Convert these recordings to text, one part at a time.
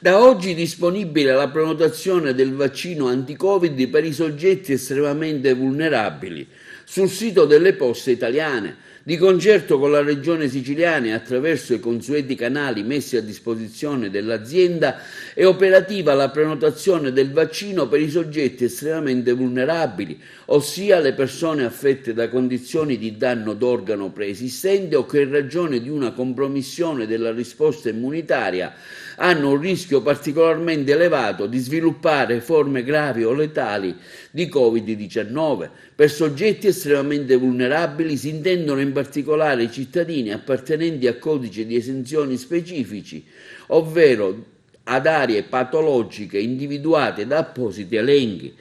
Da oggi è disponibile la prenotazione del vaccino anti-Covid per i soggetti estremamente vulnerabili sul sito delle Poste Italiane. Di concerto con la Regione Siciliana e attraverso i consueti canali messi a disposizione dell'azienda è operativa la prenotazione del vaccino per i soggetti estremamente vulnerabili, ossia le persone affette da condizioni di danno d'organo preesistente o che in ragione di una compromissione della risposta immunitaria hanno un rischio particolarmente elevato di sviluppare forme gravi o letali di Covid-19. Per soggetti estremamente vulnerabili si intendono in particolare i cittadini appartenenti a codici di esenzioni specifici, ovvero ad aree patologiche individuate da appositi elenchi.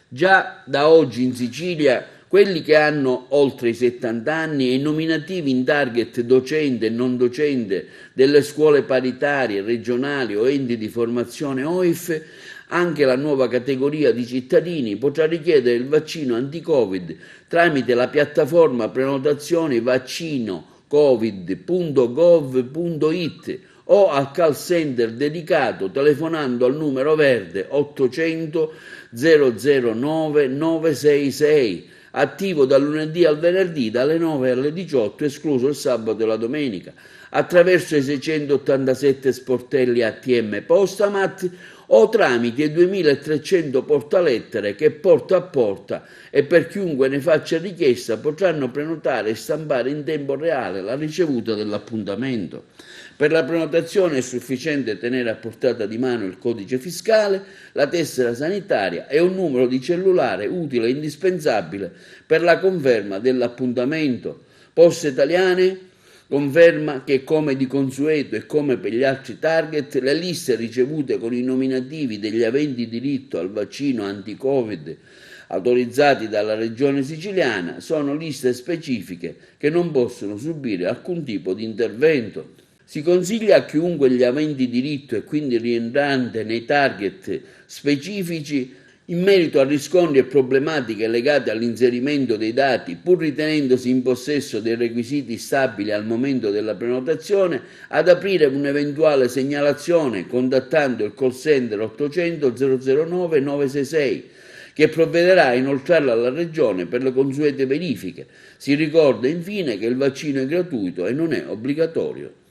Già da oggi in Sicilia quelli che hanno oltre i 70 anni e i nominativi in target docente e non docente delle scuole paritarie, regionali o enti di formazione OIF, anche la nuova categoria di cittadini potrà richiedere il vaccino anti-Covid tramite la piattaforma prenotazioni vaccinocovid.gov.it o al call center dedicato telefonando al numero verde 800 009 966, attivo dal lunedì al venerdì dalle 9 alle 18, escluso il sabato e la domenica, attraverso i 687 sportelli ATM Postamat o tramite i 2300 portalettere che porta a porta e per chiunque ne faccia richiesta potranno prenotare e stampare in tempo reale la ricevuta dell'appuntamento. Per la prenotazione è sufficiente tenere a portata di mano il codice fiscale, la tessera sanitaria e un numero di cellulare utile e indispensabile per la conferma dell'appuntamento. Poste Italiane conferma che, come di consueto e come per gli altri target, le liste ricevute con i nominativi degli aventi diritto al vaccino anti-Covid autorizzati dalla Regione Siciliana sono liste specifiche che non possono subire alcun tipo di intervento. Si consiglia a chiunque gli aventi diritto e quindi rientrante nei target specifici in merito a riscontri e problematiche legate all'inserimento dei dati, pur ritenendosi in possesso dei requisiti stabili al momento della prenotazione, ad aprire un'eventuale segnalazione contattando il call center 800 009 966, che provvederà a inoltrarla alla Regione per le consuete verifiche. Si ricorda infine che il vaccino è gratuito e non è obbligatorio.